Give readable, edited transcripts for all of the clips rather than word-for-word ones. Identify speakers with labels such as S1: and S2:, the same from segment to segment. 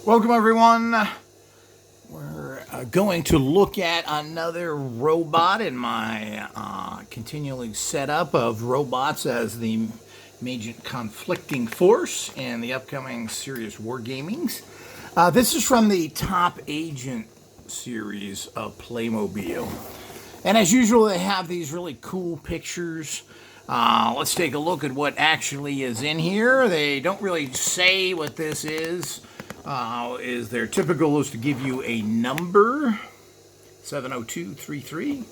S1: Welcome, everyone. We're going to look at another robot in my continuing setup of robots as the major conflicting force in the upcoming Serious Wargamings. This is from the Top Agent series of Playmobil. And as usual, they have these really cool pictures. Let's take a look at what actually is in here. They don't really say what this is. Is their typical is to give you a number, 70233,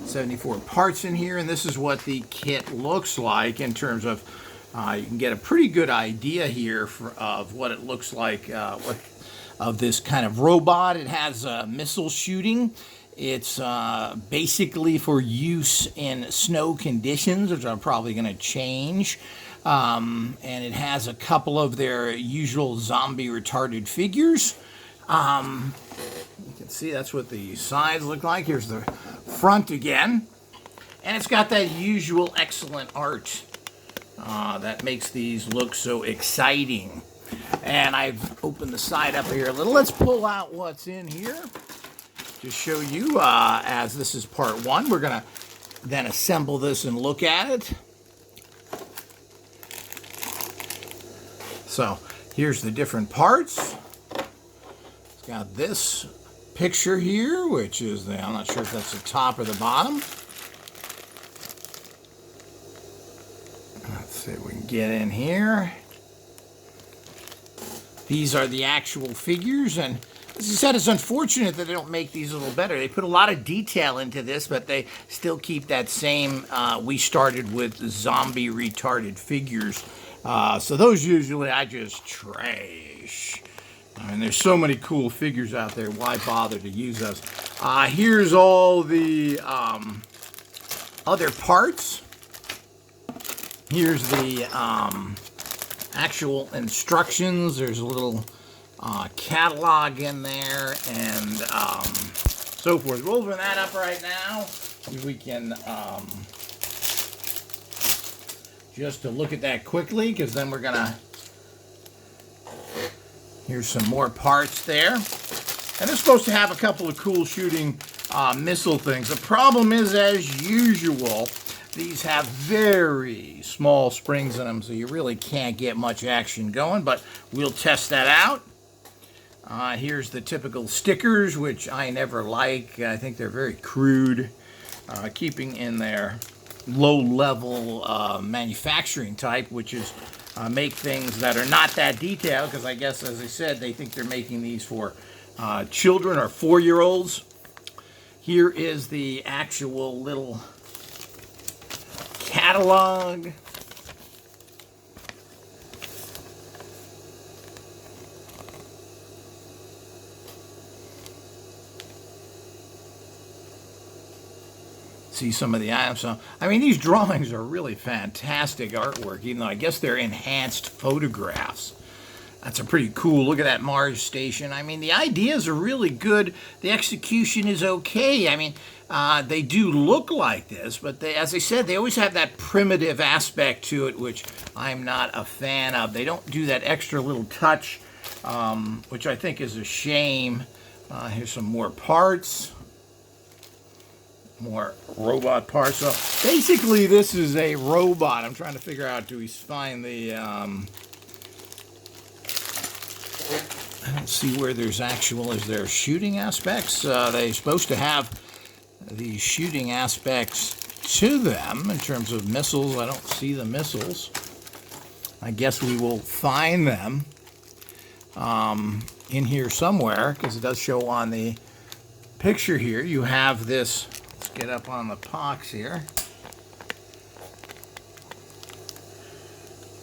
S1: 74 parts in here, and this is what the kit looks like in terms of, you can get a pretty good idea here of what it looks like, of this kind of robot. It has missile shooting. It's basically for use in snow conditions, which I'm probably going to change. And it has a couple of their usual zombie retarded figures. You can see that's what the sides look like. Here's the front again. And it's got that usual excellent art that makes these look so exciting. And I've opened the side up here a little. Let's pull out what's in here to show you, as this is part one. We're going to then assemble this and look at it. So here's the different parts. It's got this picture here, which is I'm not sure if that's the top or the bottom. Let's see if we can get in here. These are the actual figures, and as I said, it's unfortunate that they don't make these a little better. They put a lot of detail into this, but they still keep that same, we started with zombie retarded figures. So those usually I just trash. I mean, there's so many cool figures out there. Why bother to use those? Here's all the other parts. Here's the actual instructions. There's a little catalog in there and so forth. We'll open that up right now. We can just to look at that quickly, because then we're gonna, here's some more parts there. And it's supposed to have a couple of cool shooting missile things. The problem is, as usual, these have very small springs in them, so you really can't get much action going, but we'll test that out. Here's the typical stickers, which I never like. I think they're very crude, keeping in their low-level manufacturing type, which is make things that are not that detailed, because I guess, as I said, they think they're making these for children or 4-year-olds. Here is the actual little catalog. See some of the items. So, I mean, these drawings are really fantastic artwork, even though I guess they're enhanced photographs. That's a pretty cool. Look at that Mars station. I mean, the ideas are really good. The execution is okay. I mean, they do look like this, but they, as I said, they always have that primitive aspect to it, which I'm not a fan of. They don't do that extra little touch, which I think is a shame. Here's some more parts. More robot parts. So basically, this is a robot. I'm trying to figure out, do we find the, I don't see where there's actual, is there shooting aspects? They're supposed to have the shooting aspects to them in terms of missiles. I don't see the missiles. I guess we will find them in here somewhere, because it does show on the picture here. You have this. Let's get up on the box here.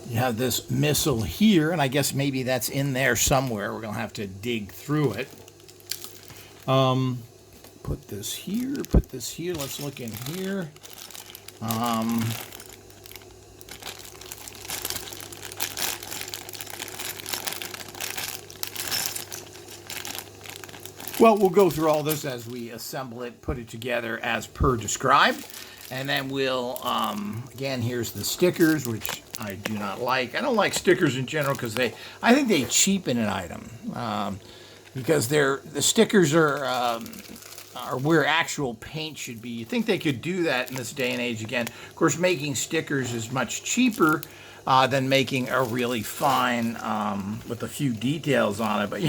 S1: You have this missile here, and I guess maybe that's in there somewhere. We're going to have to dig through it. Put this here, put this here. Let's look in here. Well, we'll go through all this as we assemble it, put it together as per described. And then we'll, again, here's the stickers, which I do not like. I don't like stickers in general because I think they cheapen an item, because the stickers are where actual paint should be. You think they could do that in this day and age again. Of course, making stickers is much cheaper than making a really fine with a few details on it. But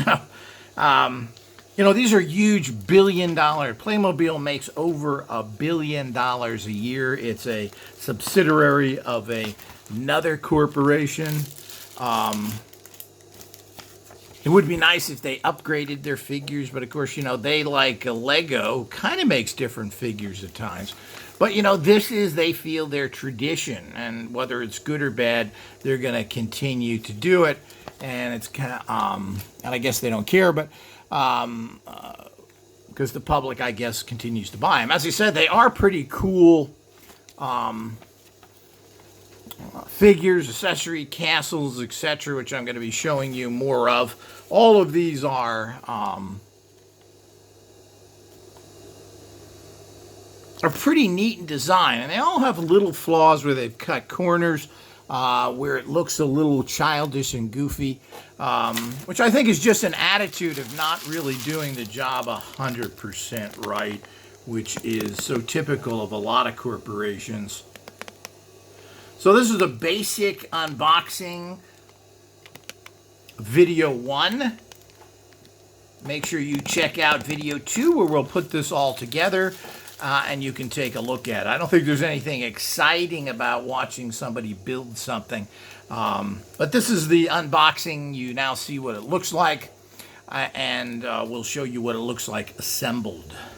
S1: these are huge billion-dollar. Playmobil makes over $1 billion a year. It's a subsidiary of another corporation. It would be nice if they upgraded their figures, but of course, they, like Lego, kind of makes different figures at times. But, they feel their tradition, and whether it's good or bad, they're going to continue to do it. And it's kind of, and I guess they don't care, but, because the public, I guess, continues to buy them. As I said, they are pretty cool, figures, accessory, castles, etc., which I'm going to be showing you more of. All of these are pretty neat in design, and they all have little flaws where they've cut corners, where it looks a little childish and goofy, which I think is just an attitude of not really doing the job 100% right, which is so typical of a lot of corporations. So this is a basic unboxing video 1. Make sure you check out video 2, where we'll put this all together and you can take a look at it. I don't think there's anything exciting about watching somebody build something, but this is the unboxing. You now see what it looks like, and we'll show you what it looks like assembled.